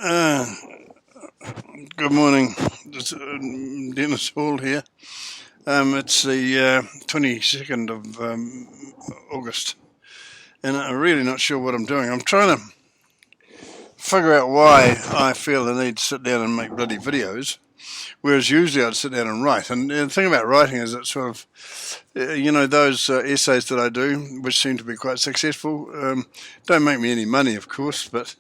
Uh, Good morning. It's Dennis Hall here. It's the 22nd of August, and I'm really not sure what I'm doing. I'm trying to figure out why I feel the need to sit down and make bloody videos, whereas usually I'd sit down and write. And the thing about writing is it's sort of, those essays that I do, which seem to be quite successful, don't make me any money, of course, but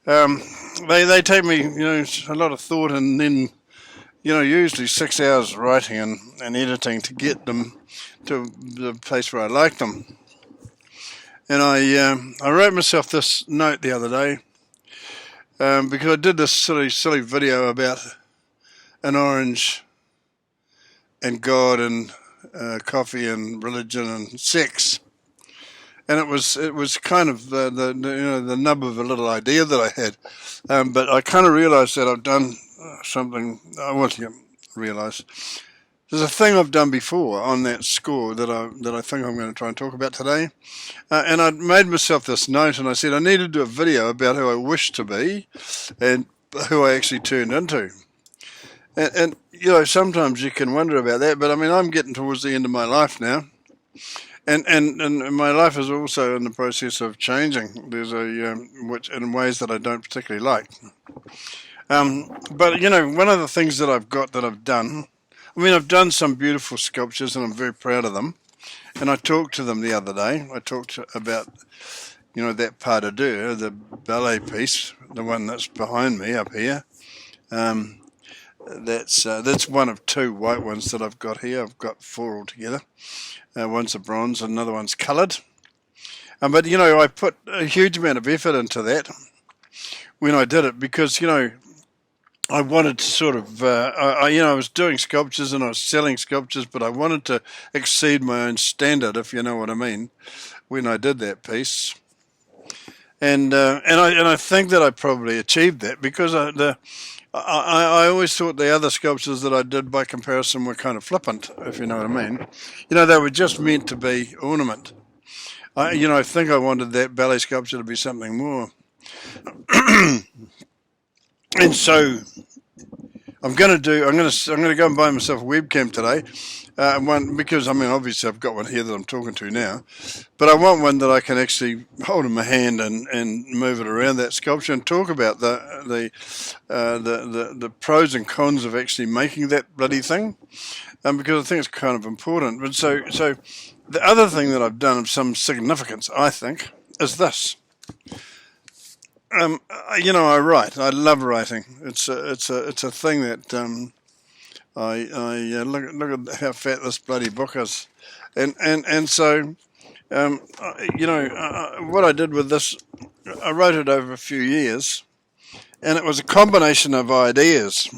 they take me, a lot of thought, and then, usually 6 hours writing and editing to get them to the place where I like them. And I wrote myself this note the other day because I did this silly video about an orange and God and coffee and religion and sex. And it was kind of the nub of a little idea that I had, but I kind of realised that I've done something. I want to realise there's a thing I've done before on that score that I think I'm going to try and talk about today. And I made myself this note, and I said I need to do a video about who I wish to be and who I actually turned into. And sometimes you can wonder about that, but I mean I'm getting towards the end of my life now. And my life is also in the process of changing. There's which in ways that I don't particularly like. But one of the things that I've got that I've done. I mean, I've done some beautiful sculptures, and I'm very proud of them. And I talked to them the other day. I talked about that pas de deux, the ballet piece, the one that's behind me up here. That's one of two white ones that I've got here. I've got four altogether. One's a bronze, another one's coloured. But I put a huge amount of effort into that when I did it because I wanted to sort of I was doing sculptures and I was selling sculptures, but I wanted to exceed my own standard, if you know what I mean, when I did that piece. And I think that I probably achieved that because I always thought the other sculptures that I did by comparison were kind of flippant, if you know what I mean. They were just meant to be ornament. I think I wanted that ballet sculpture to be something more. And so I'm going to go and buy myself a webcam today. One because obviously I've got one here that I'm talking to now, but I want one that I can actually hold in my hand and move it around that sculpture and talk about the pros and cons of actually making that bloody thing, because I think it's kind of important. But so the other thing that I've done of some significance, I think, is this. I write. I love writing. It's a thing that I look at how fat this bloody book is, and so what I did with this, I wrote it over a few years, and it was a combination of ideas.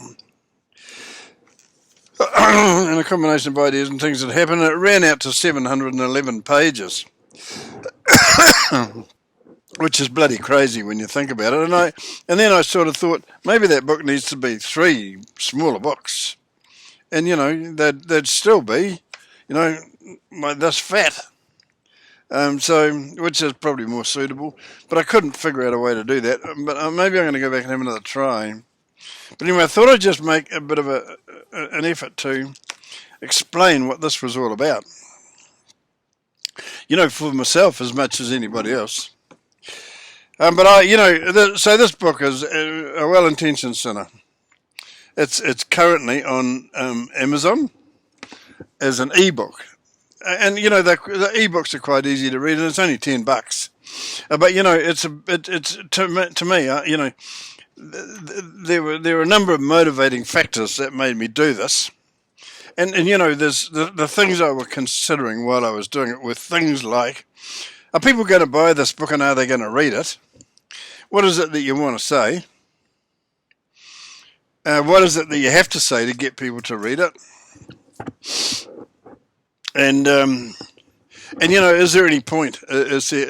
And a combination of ideas and things that happened. It ran out to 711 pages. Which is bloody crazy when you think about it. And then I sort of thought maybe that book needs to be 3 smaller books, and they'd still be, this fat. So which is probably more suitable. But I couldn't figure out a way to do that. But maybe I'm going to go back and have another try. But anyway, I thought I'd just make a bit of an effort to explain what this was all about. For myself as much as anybody else. But so this book is a well-intentioned sinner. It's currently on Amazon as an ebook, and the ebooks are quite easy to read, and it's only $10. But it's to me, there were a number of motivating factors that made me do this, and there's the things I were considering while I was doing it were things like, are people going to buy this book and are they going to read it? What is it that you want to say? What is it that you have to say to get people to read it? And is there any point? Is it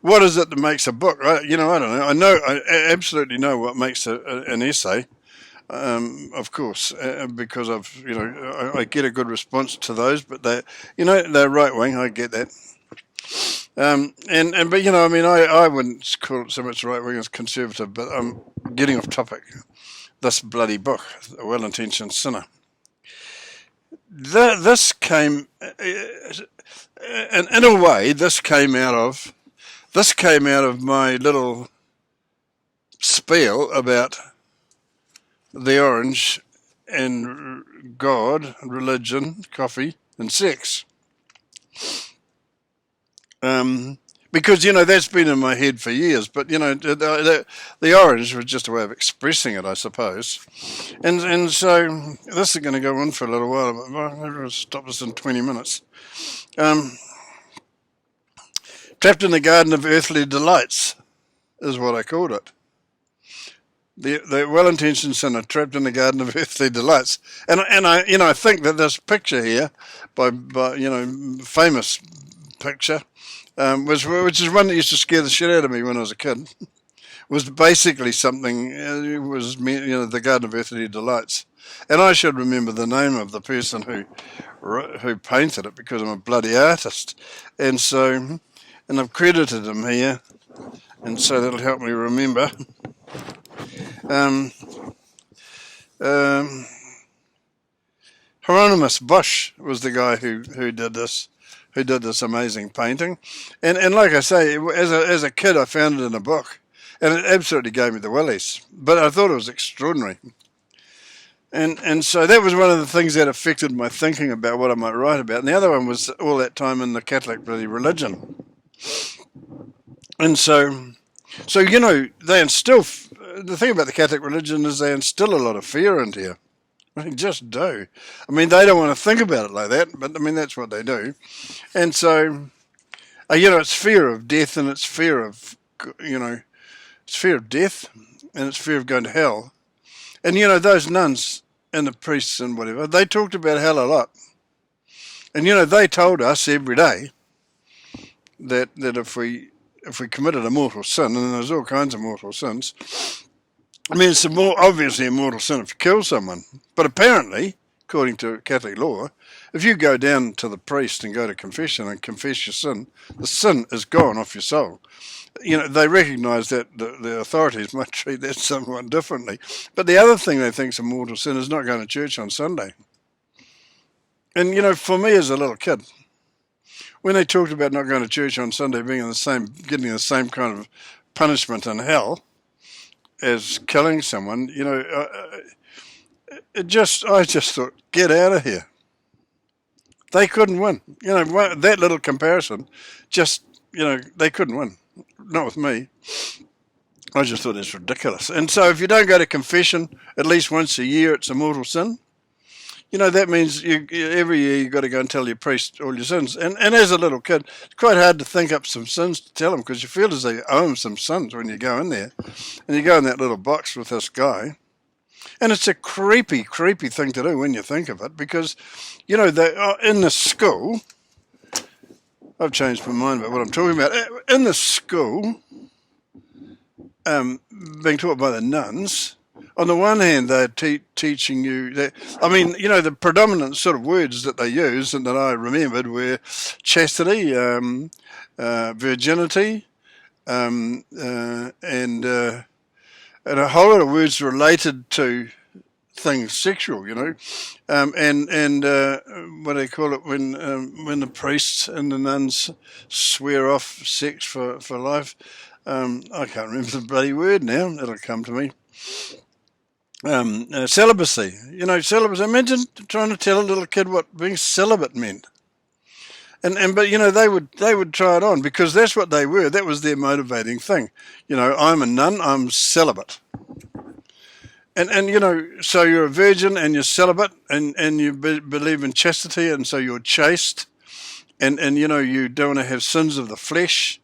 what is it that makes a book? I don't know. I absolutely know what makes an essay. Of course, because I get a good response to those, but they're right wing. I get that. But I mean, I wouldn't call it so much right wing as conservative, but I'm getting off topic. This bloody book, A Well-Intentioned Sinner. This came, and in a way, this came out of my little spiel about the orange and God, religion, coffee, and sex. Because that's been in my head for years, but the orange was just a way of expressing it, I suppose. And so this is going to go on for a little while, but I'll stop this in 20 minutes. Trapped in the garden of earthly delights is what I called it. The well-intentioned sinner trapped in the garden of earthly delights, and I think that this picture here, by famous picture, which is one that used to scare the shit out of me when I was a kid, was basically something. It was the garden of earthly delights, and I should remember the name of the person who painted it because I'm a bloody artist, and I've credited him here, and so that'll help me remember. Hieronymus Bosch was the guy who did this amazing painting, and like I say, as a kid I found it in a book, and it absolutely gave me the willies. But I thought it was extraordinary, and so that was one of the things that affected my thinking about what I might write about. And the other one was all that time in the Catholic bloody religion, and so they instill. The thing about the Catholic religion is they instill a lot of fear into you. They just do. I mean, they don't want to think about it like that, but I mean, that's what they do. And so, it's fear of death, and it's fear of, it's fear of death, and it's fear of going to hell. And, those nuns and the priests and whatever, they talked about hell a lot. And, they told us every day that if we committed a mortal sin, and there's all kinds of mortal sins, I mean, it's obviously a mortal sin if you kill someone. But apparently, according to Catholic law, if you go down to the priest and go to confession and confess your sin, the sin is gone off your soul. They recognise that the authorities might treat that somewhat differently. But the other thing they think is a mortal sin is not going to church on Sunday. And, for me as a little kid, when they talked about not going to church on Sunday getting the same kind of punishment in hell as killing someone, I just thought, get out of here. They couldn't win. That little comparison, they couldn't win. Not with me. I just thought it's ridiculous. And so if you don't go to confession at least once a year, it's a mortal sin. That means every year you've got to go and tell your priest all your sins. And as a little kid, it's quite hard to think up some sins to tell him because you feel as though you owe him some sins when you go in there. And you go in that little box with this guy. And it's a creepy, creepy thing to do when you think of it because, in the school, I've changed my mind about what I'm talking about. In the school, being taught by the nuns, on the one hand, they're teaching you that, the predominant sort of words that they used and that I remembered were chastity, virginity, and a whole lot of words related to things sexual, and what do they call it when the priests and the nuns swear off sex for life? I can't remember the bloody word now. It'll come to me. Celibacy. Celibacy. Imagine trying to tell a little kid what being celibate meant. But they would try it on because that's what they were. That was their motivating thing. I'm a nun. I'm celibate. And so you're a virgin and you're celibate and you believe in chastity and so you're chaste and you don't want to have sins of the flesh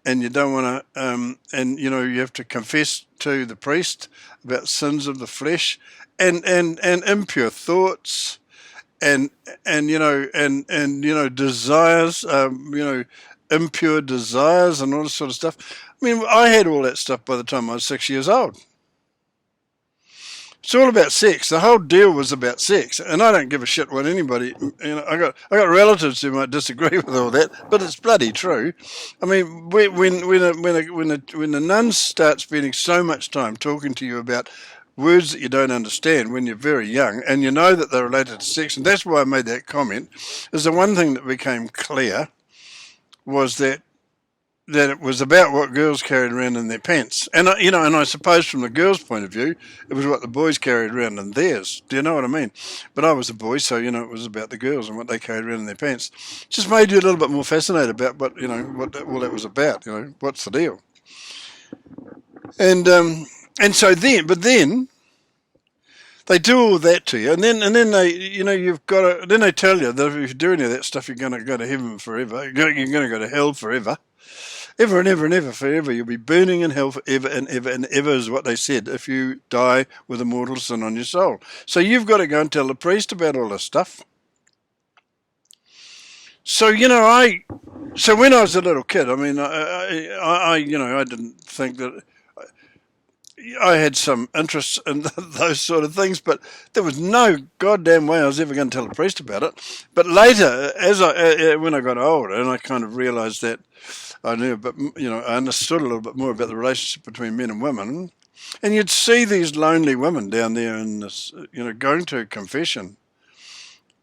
and you don't want to you have to confess to the priest about sins of the flesh and impure thoughts and desires, impure desires and all this sort of stuff. I mean, I had all that stuff by the time I was 6 years old. It's all about sex. The whole deal was about sex, and I don't give a shit what anybody. I got relatives who might disagree with all that, but it's bloody true. I mean, when the nuns start spending so much time talking to you about words that you don't understand when you're very young, and you know that they're related to sex, and that's why I made that comment. Is the one thing that became clear was that it was about what girls carried around in their pants. And and I suppose from the girls' point of view, it was what the boys carried around in theirs. Do you know what I mean? But I was a boy, so it was about the girls and what they carried around in their pants. It just made you a little bit more fascinated about what all that was about. What's the deal? And so then they do all that to you, and then they you've got to, then they tell you that if you do any of that stuff, you're going to go to heaven forever. You're going to go to hell forever. Ever and ever and ever, forever. You'll be burning in hell forever and ever and ever is what they said if you die with a mortal sin on your soul. So you've got to go and tell the priest about all this stuff. So, so when I was a little kid, I mean, I didn't think that I had some interest in those sort of things, but there was no goddamn way I was ever going to tell the priest about it. But later, when I got older, and I kind of realised that I knew, but I understood a little bit more about the relationship between men and women, and you'd see these lonely women down there in this, going to confession.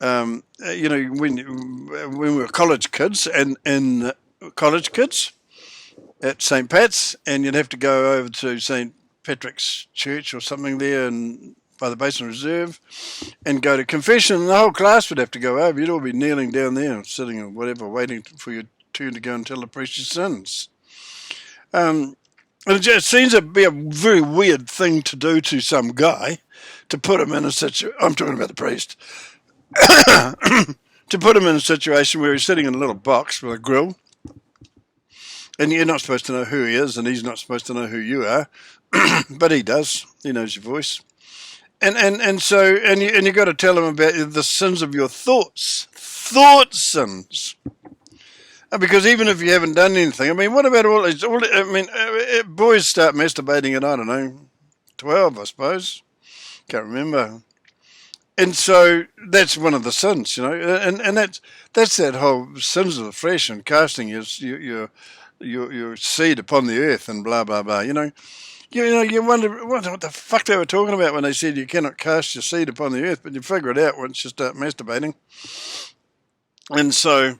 When we were college kids and college kids at St. Pat's, and you'd have to go over to St. Patrick's Church or something there and by the Basin Reserve and go to confession, and the whole class would have to go over. You'd all be kneeling down there and sitting or whatever, waiting for your turn to go and tell the priest your sins. And it seems to be a very weird thing to do to some guy, to put him in a situation. I'm talking about the priest. To put him in a situation where he's sitting in a little box with a grill, and you're not supposed to know who he is, and he's not supposed to know who you are, but he does. He knows your voice, and so you got to tell him about the sins of your thought sins. Because even if you haven't done anything, I mean, what about all these? Boys start masturbating at, I don't know, 12, I suppose. Can't remember. And so that's one of the sins, and that's that whole sins of the flesh and casting your seed upon the earth and blah blah blah. You wonder what the fuck they were talking about when they said you cannot cast your seed upon the earth, but you figure it out once you start masturbating. And so.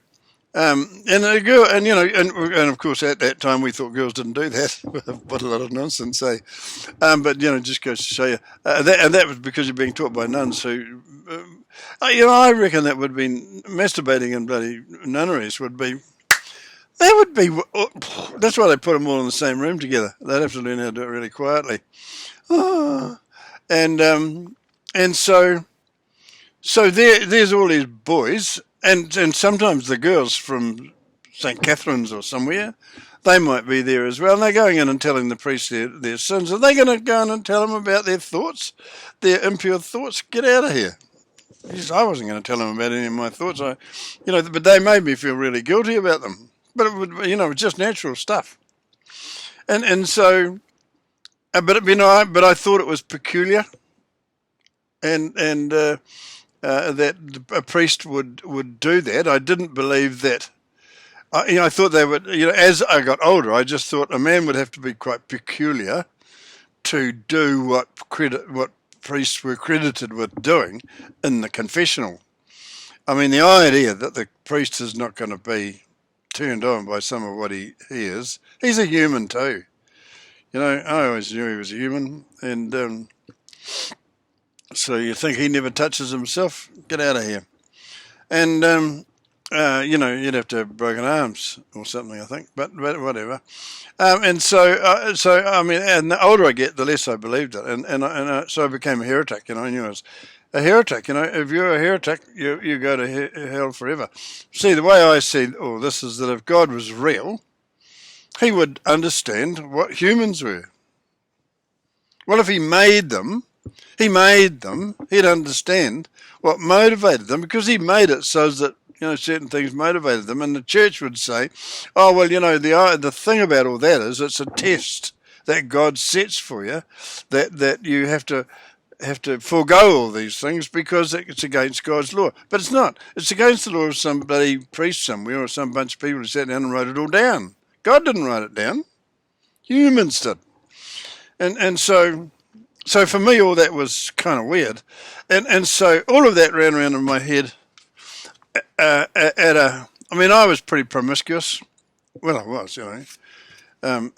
And a girl, and of course at that time we thought girls didn't do that. What a lot of nonsense, eh? But just goes to show you that was because you're being taught by nuns who, I reckon that would be masturbating in bloody nunneries would be. That's why they put them all in the same room together. They'd have to learn how to do it really quietly. And so there's all these boys. And sometimes the girls from St. Catherine's or somewhere, they might be there as well. And they're going in and telling the priest their sins. Are they going to go in and tell them about their thoughts, their impure thoughts? Get out of here. I wasn't going to tell them about any of my thoughts. But they made me feel really guilty about them. But it would, it's just natural stuff. And so, but I thought it was peculiar, and that a priest would do that. I didn't believe that. I thought they would. As I got older, I just thought a man would have to be quite peculiar to do what priests were credited with doing in the confessional. I mean, the idea that the priest is not going to be turned on by some of what he hears. He's a human too. I always knew he was a human, and. So you think he never touches himself? Get out of here. And, you'd have to have broken arms or something, I think, but whatever. And so I mean, and the older I get, the less I believed it. So I became a heretic, I knew I was a heretic. If you're a heretic, you go to hell forever. See, the way I see all this is that if God was real, he would understand what humans were. Well, if he made them, he'd understand what motivated them, because he made it so that, certain things motivated them. And the church would say, oh, well, the thing about all that is it's a test that God sets for you, that you have to, forego all these things because it's against God's law. But it's not. It's against the law of some bloody priest somewhere or some bunch of people who sat down and wrote it all down. God didn't write it down. Humans did. And so for me, all that was kind of weird. And so all of that ran around in my head I mean, I was pretty promiscuous. Well, I was, and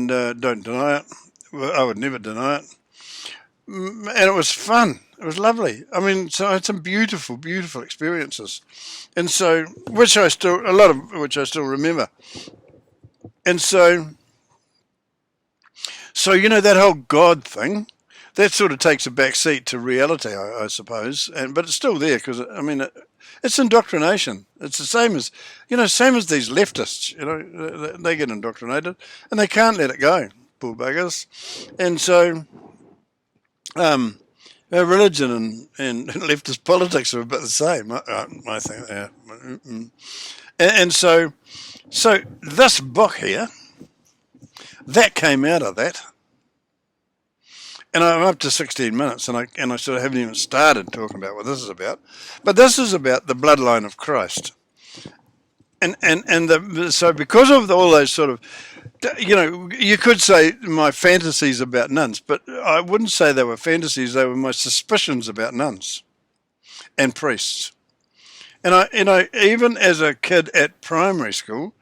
don't deny it. Well, I would never deny it. And it was fun. It was lovely. I mean, so I had some beautiful, beautiful experiences, and so a lot of which I still remember. And so that whole God thing, that sort of takes a back seat to reality, I suppose. But it's still there because I mean, it's indoctrination. It's the same as these leftists. They get indoctrinated and they can't let it go, poor buggers. And so, religion and leftist politics are a bit the same. I think they are. And so this book here, that came out of that. And I'm up to 16 minutes, and I sort of haven't even started talking about what this is about. But this is about the bloodline of Christ. So because of all those sort of, you could say my fantasies about nuns, but I wouldn't say they were fantasies. They were my suspicions about nuns and priests. And I even as a kid at primary school,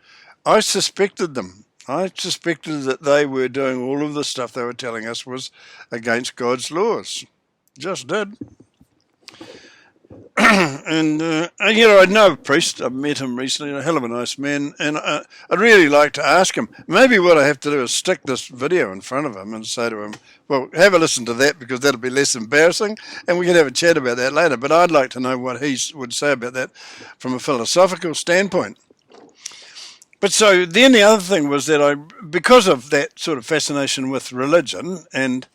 I suspected them. I suspected that they were doing all of the stuff they were telling us was against God's laws. Just did. And I know a priest. I've met him recently, a hell of a nice man, and I'd really like to ask him. Maybe what I have to do is stick this video in front of him and say to him, well, have a listen to that because that'll be less embarrassing, and we can have a chat about that later. But I'd like to know what he would say about that from a philosophical standpoint. But so then the other thing was that because of that sort of fascination with religion and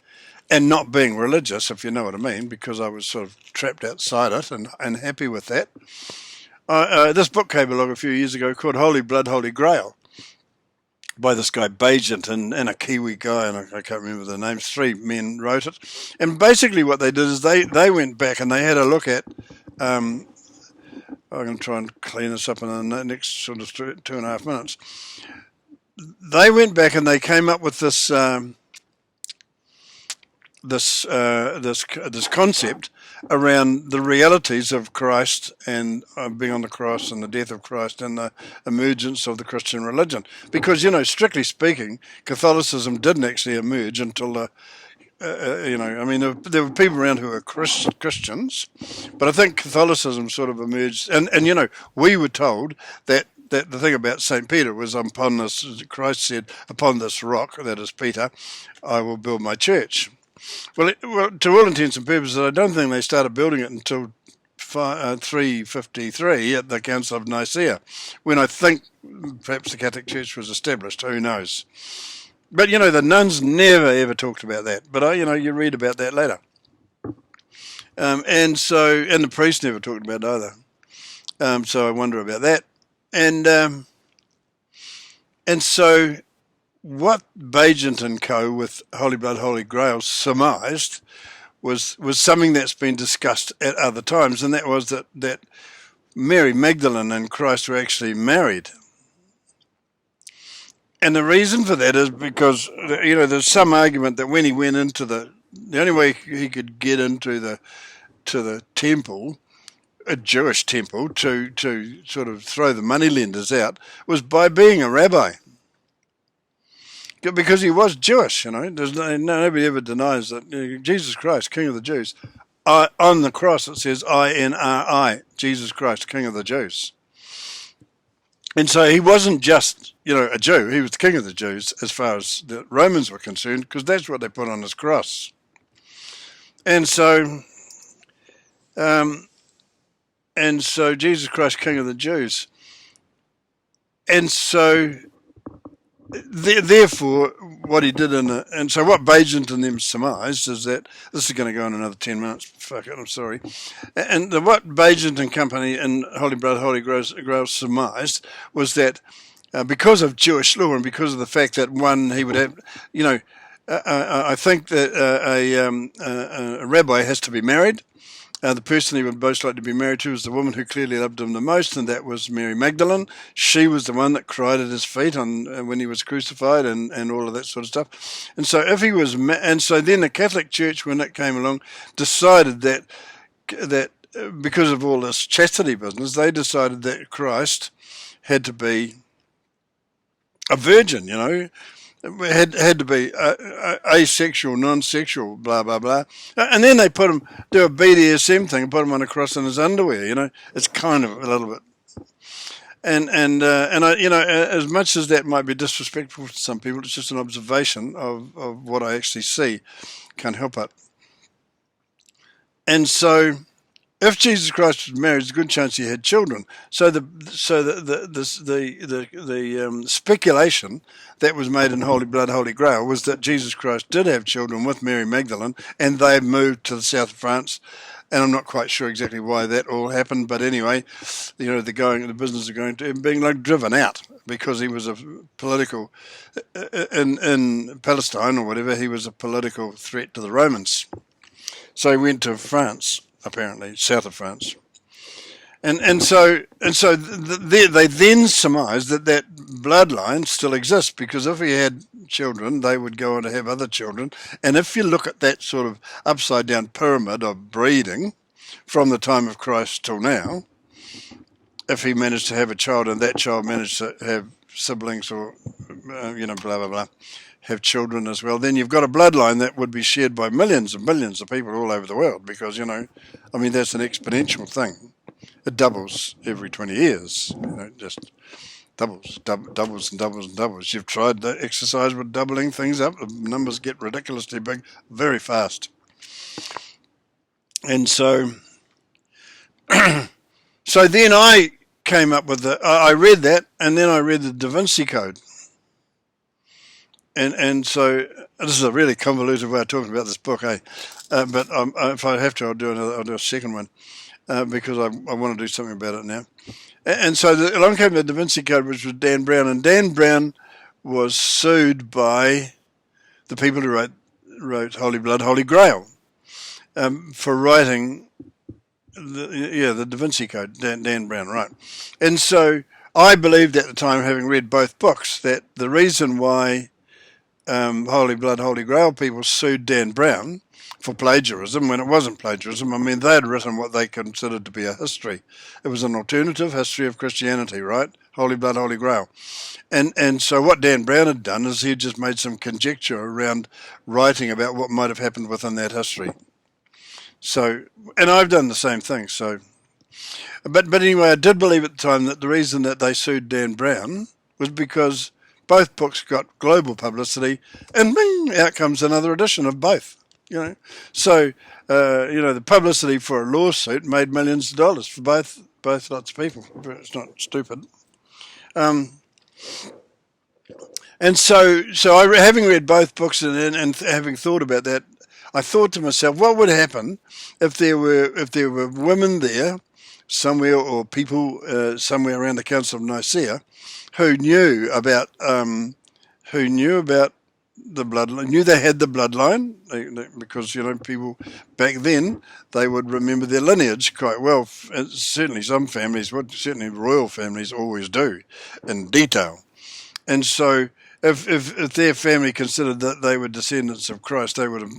not being religious, if you know what I mean, because I was sort of trapped outside it and happy with that, this book came along a few years ago called Holy Blood, Holy Grail by this guy Bagent and a Kiwi guy, and I can't remember the names. 3 men wrote it. And basically what they did is they went back and they had a look at... I'm going to try and clean this up in the next sort of 2.5 minutes. They went back and they came up with this concept around the realities of Christ and being on the cross and the death of Christ and the emergence of the Christian religion. Because, strictly speaking, Catholicism didn't actually emerge until the there were people around who were Christians, but I think Catholicism sort of emerged. And we were told that the thing about St. Peter was upon this, Christ said, upon this rock, that is Peter, I will build my church. Well, to all intents and purposes, I don't think they started building it until 353 at the Council of Nicaea, when I think perhaps the Catholic Church was established. Who knows? But, the nuns never, ever talked about that. But, you read about that later. And the priests never talked about it either. So I wonder about that. And so what Bagent and Co. with Holy Blood, Holy Grail surmised was something that's been discussed at other times, and that was that Mary Magdalene and Christ were actually married. And the reason for that is because, there's some argument that when he went into the only way he could get into the temple, a Jewish temple, to sort of throw the moneylenders out, was by being a rabbi. Because he was Jewish, nobody ever denies that. Jesus Christ, King of the Jews, on the cross it says I-N-R-I, Jesus Christ, King of the Jews. And so he wasn't just, a Jew. He was the King of the Jews as far as the Romans were concerned, because that's what they put on his cross. And so Jesus Christ, King of the Jews. And so, therefore, what he did and so what Bagent and them surmised is that, this is going to go on another 10 minutes, fuck it, I'm sorry. And what Bagent and company and Holy Blood, Holy Grail surmised was that because of Jewish law and because of the fact that he would have, I think that a rabbi has to be married. The person he would most like to be married to was the woman who clearly loved him the most, and that was Mary Magdalene. She was the one that cried at his feet on when he was crucified, and all of that sort of stuff. And so if he was, and so then the Catholic Church, when it came along, decided that because of all this chastity business, they decided that Christ had to be a virgin, had to be asexual, non-sexual, blah blah blah, and then they put him do a BDSM thing and put him on a cross in his underwear. It's kind of a little bit, and I, as much as that might be disrespectful to some people, it's just an observation of what I actually see. Can't help it. And so, if Jesus Christ was married, there's a good chance he had children. So the speculation that was made in Holy Blood, Holy Grail was that Jesus Christ did have children with Mary Magdalene, and they moved to the south of France. And I'm not quite sure exactly why that all happened, but anyway, the business of going to him being like driven out because he was a political in Palestine or whatever. He was a political threat to the Romans, so he went to France. Apparently, south of France, and so they then surmised that bloodline still exists because if he had children, they would go on to have other children. And if you look at that sort of upside down pyramid of breeding from the time of Christ till now, if he managed to have a child and that child managed to have siblings or blah blah blah, have children as well, then you've got a bloodline that would be shared by millions and millions of people all over the world because, that's an exponential thing. It doubles every 20 years, just doubles and doubles and doubles. You've tried the exercise with doubling things up, the numbers get ridiculously big very fast. And so, so then I came up with I read that, and then I read the Da Vinci Code. And so this is a really convoluted way of talking about this book, eh? But if I have to, I'll do a second one because I want to do something about it now. And so along came the Da Vinci Code, which was Dan Brown, and Dan Brown was sued by the people who wrote Holy Blood, Holy Grail for writing the Da Vinci Code. Dan Brown, right? And so I believed at the time, having read both books, that the reason why Holy Blood, Holy Grail people sued Dan Brown for plagiarism when it wasn't plagiarism. I mean, they had written what they considered to be a history. It was an alternative history of Christianity, right? Holy Blood, Holy Grail. And so what Dan Brown had done is he just made some conjecture around writing about what might have happened within that history. So, and I've done the same thing. So, but anyway, I did believe at the time that the reason that they sued Dan Brown was because both books got global publicity, and bing, out comes another edition of both. So the publicity for a lawsuit made millions of dollars for both lots of people. It's not stupid. And so having read both books and having thought about that, I thought to myself, what would happen if there were women there somewhere, or people somewhere around the Council of Nicaea who knew about the bloodline, knew they had the bloodline, because people back then, they would remember their lineage quite well. Certainly some families would, certainly royal families always do, in detail. And so if their family considered that they were descendants of Christ, they would have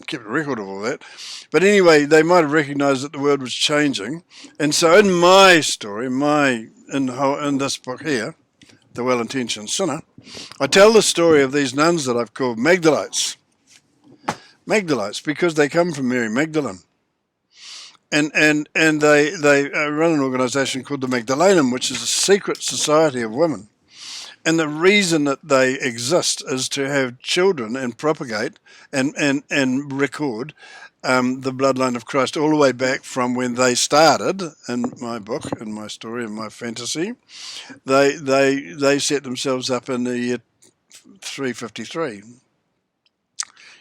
kept a record of all that. But anyway, they might have recognised that the world was changing. And so in my story, in this book here, The Well-Intentioned Sinner, I tell the story of these nuns that I've called Magdalites. Magdalites, because they come from Mary Magdalene. And they run an organisation called the Magdalene, which is a secret society of women. And the reason that they exist is to have children and propagate and record the bloodline of Christ all the way back from when they started. In my book, in my story, in my fantasy, they set themselves up in the year 353.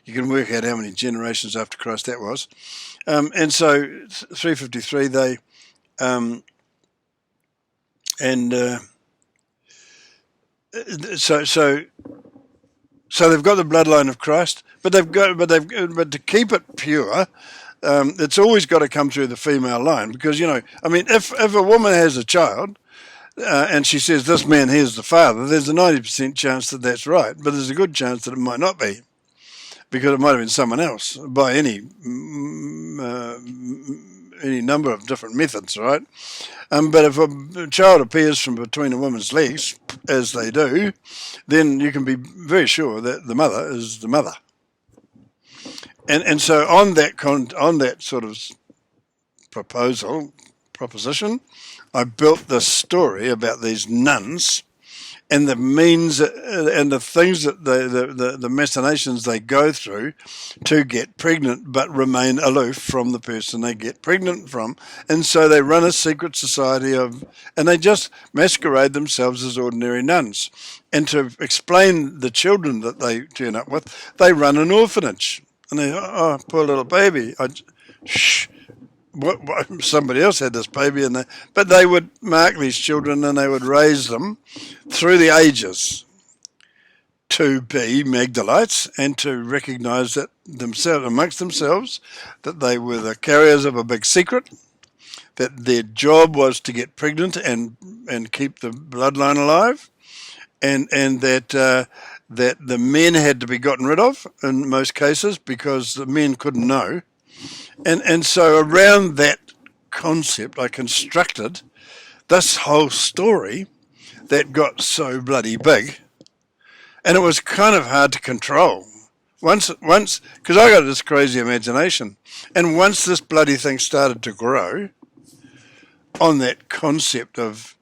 You can work out how many generations after Christ that was. And so 353, they so So they've got the bloodline of Christ, but but to keep it pure, it's always got to come through the female line, because I mean, if a woman has a child and she says this man here's the father, there's a 90% chance that that's right, but there's a good chance that it might not be, because it might have been someone else by any number of different methods, right? But if a child appears from between a woman's legs, as they do, then you can be very sure that the mother is the mother. And so on that sort of proposition, I built this story about these nuns and the means and the things that the machinations they go through to get pregnant, but remain aloof from the person they get pregnant from. And so they run a secret society and they just masquerade themselves as ordinary nuns. And to explain the children that they turn up with, they run an orphanage. And they, oh, poor little baby. Shh. Somebody else had this baby, but they would mark these children and they would raise them through the ages to be Magdalites and to recognize that amongst themselves that they were the carriers of a big secret, that their job was to get pregnant and keep the bloodline alive, and that the men had to be gotten rid of in most cases because the men couldn't know. And so around that concept, I constructed this whole story that got so bloody big, and it was kind of hard to control. Once, because I got this crazy imagination, and once this bloody thing started to grow on that concept of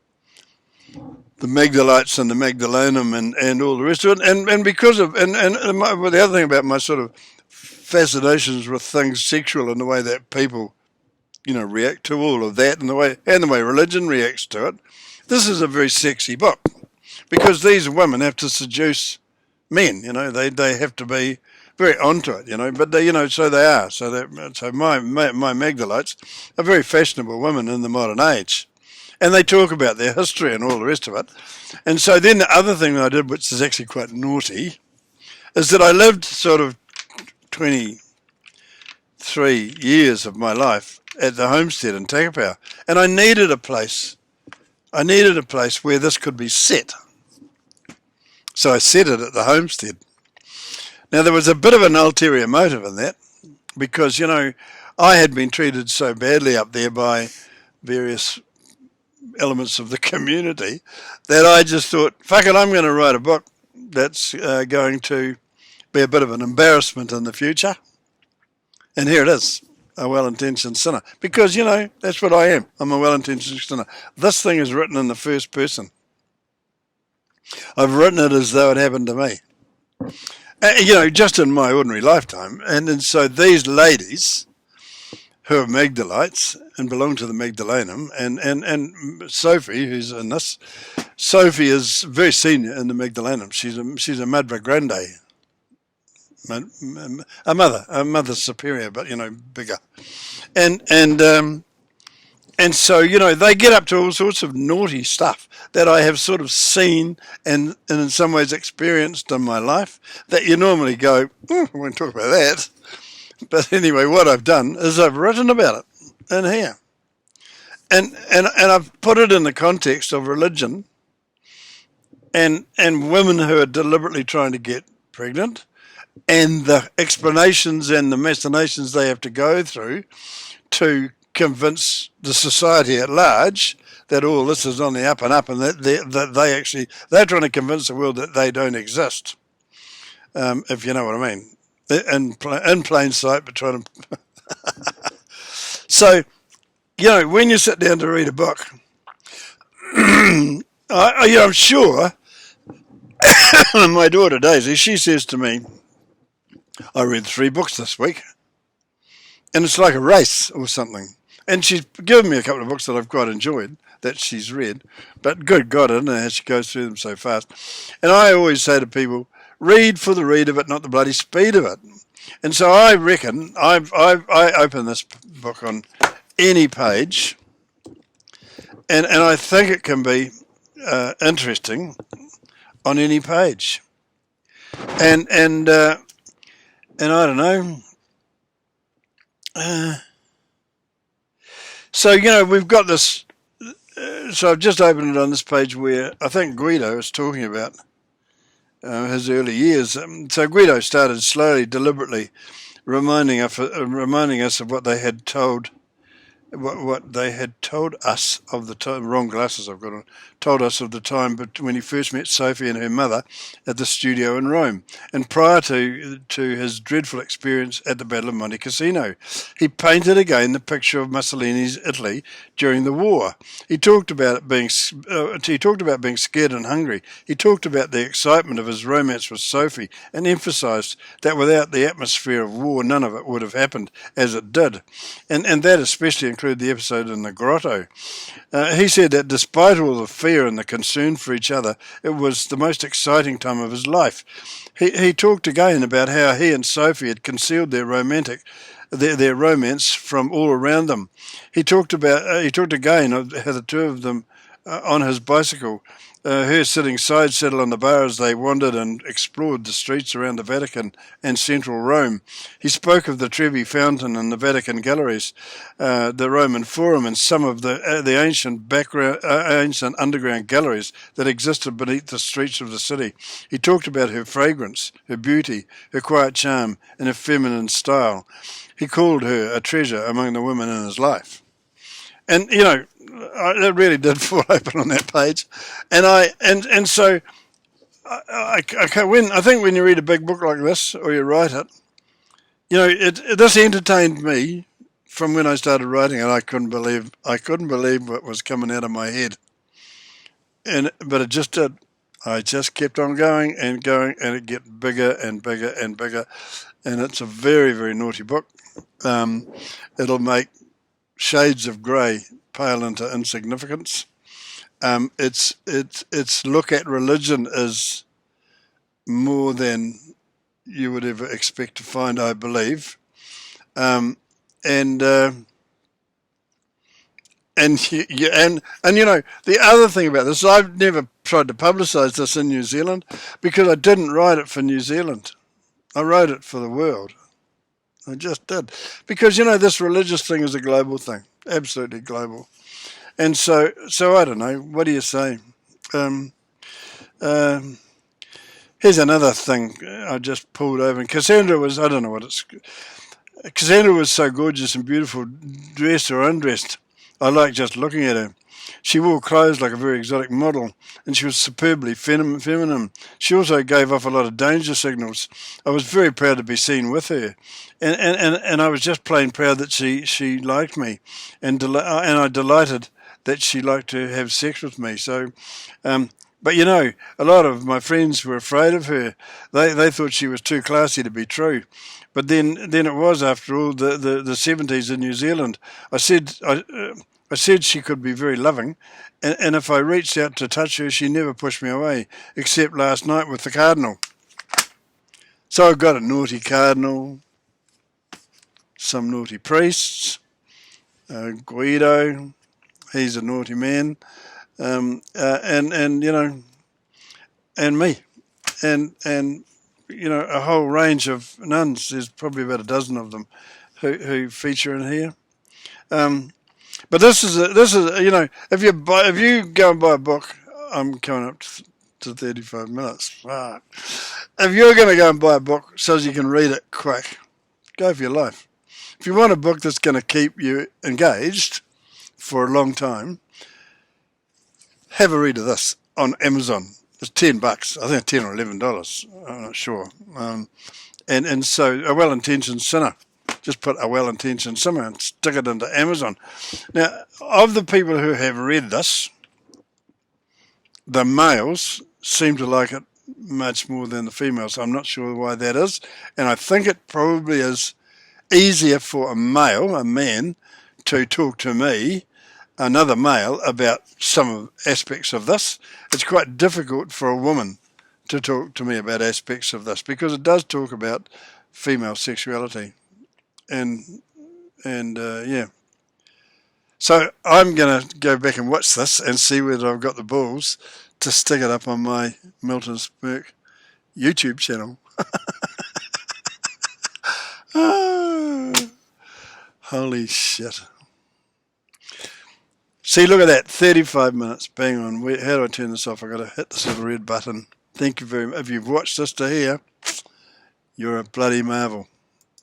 the Magdalites and the Magdalenum and all the rest of it, and because of the other thing about my sort of fascinations with things sexual and the way that people, react to all of that, and the way religion reacts to it. This is a very sexy book because these women have to seduce men. They have to be very onto it. But they, so they are. So my Magdalites are very fashionable women in the modern age, and they talk about their history and all the rest of it. And so then the other thing that I did, which is actually quite naughty, is that I lived sort of 23 years of my life at the homestead in Takapau, and I needed a place where this could be set. So I set it at the homestead. Now there was a bit of an ulterior motive in that, because I had been treated so badly up there by various elements of the community that I just thought, fuck it, I'm going to write a book that's going to be a bit of an embarrassment in the future. And here it is, a well-intentioned sinner. Because, that's what I am. I'm a well-intentioned sinner. This thing is written in the first person. I've written it as though it happened to me. Just in my ordinary lifetime. And so these ladies, who are Magdalites and belong to the Magdalenum, and Sophie, who's in this, Sophie is very senior in the Magdalenum. She's a Madre Grande. A mother superior, but bigger, and so they get up to all sorts of naughty stuff that I have sort of seen and in some ways experienced in my life that you normally go, I won't talk about that. But anyway, what I've done is I've written about it in here, and I've put it in the context of religion and women who are deliberately trying to get pregnant, and the explanations and the machinations they have to go through to convince the society at large that all this is on the up and up, and that they're trying to convince the world that they don't exist, if you know what I mean, in plain sight, but trying to. So, when you sit down to read a book, I'm sure. My daughter Daisy, she says to me, I read 3 books this week, and it's like a race or something. And she's given me a couple of books that I've quite enjoyed that she's read, but good God, I don't know how she goes through them so fast. And I always say to people, read for the read of it, not the bloody speed of it. And so I reckon I open this book on any page, and I think it can be interesting on any page. and and uh, and I don't know. So we've got this. So I've just opened it on this page where I think Guido is talking about his early years. So Guido started slowly, deliberately, reminding us of what they had told. What they had told us of the time, wrong glasses I've got on, told us of the time but when he first met Sophie and her mother at the studio in Rome, and prior to his dreadful experience at the Battle of Monte Cassino. He painted again the picture of Mussolini's Italy during the war. He talked about being scared and hungry. He talked about the excitement of his romance with Sophie and emphasised that without the atmosphere of war, none of it would have happened as it did, and that especially included the episode in the grotto. He said that despite all the fear and the concern for each other, it was the most exciting time of his life. He talked again about how he and Sophie had concealed their romance from all around them. He talked again of how the two of them on his bicycle, her sitting side saddle on the bar as they wandered and explored the streets around the Vatican and central Rome. He spoke of the Trevi Fountain and the Vatican galleries, the Roman Forum, and some of the ancient underground galleries that existed beneath the streets of the city. He talked about her fragrance, her beauty, her quiet charm, and her feminine style. He called her a treasure among the women in his life. And it really did fall open on that page, so I think when you read a big book like this or you write it, this entertained me from when I started writing it. I couldn't believe what was coming out of my head, but it just did. I just kept on going, and it get bigger and bigger and bigger, and it's a very, very naughty book. It'll make shades of grey pale into insignificance. Its look at religion is more than you would ever expect to find, I believe. The other thing about this, I've never tried to publicise this in New Zealand because I didn't write it for New Zealand. I wrote it for the world. I just did. Because, this religious thing is a global thing. Absolutely global. And so I don't know. What do you say? Here's another thing I just pulled over. And Cassandra was so gorgeous and beautiful, dressed or undressed. I liked just looking at her. She wore clothes like a very exotic model, and she was superbly feminine. She also gave off a lot of danger signals. I was very proud to be seen with her, and I was just plain proud that she liked me, and I delighted that she liked to have sex with me. So, but a lot of my friends were afraid of her. They thought she was too classy to be true. But then it was, after all, the 70s in New Zealand. I said she could be very loving, and if I reached out to touch her, she never pushed me away, except last night with the cardinal. So I've got a naughty cardinal, some naughty priests, Guido, he's a naughty man, and me, and a whole range of nuns. There's probably about a dozen of them who feature in here. But this is if you go and buy a book, I'm coming up to 35 minutes. Wow. If you're going to go and buy a book so you can read it quick, go for your life. If you want a book that's going to keep you engaged for a long time, have a read of this on Amazon. It's $10. I think $10 or $11. I'm not sure. And so A Well-Intentioned Sinner. Just put A Well-Intentioned Sinner and stick it into Amazon. Now, of the people who have read this, the males seem to like it much more than the females. I'm not sure why that is. And I think it probably is easier for a man, to talk to me, another male, about some aspects of this. It's quite difficult for a woman to talk to me about aspects of this because it does talk about female sexuality. And yeah. So I'm going to go back and watch this and see whether I've got the balls to stick it up on my Milton's Merc YouTube channel. Ah, holy shit. See, look at that, 35 minutes, bang on. How do I turn this off? I've got to hit this little red button. Thank you very much. If you've watched this to here, you're a bloody marvel.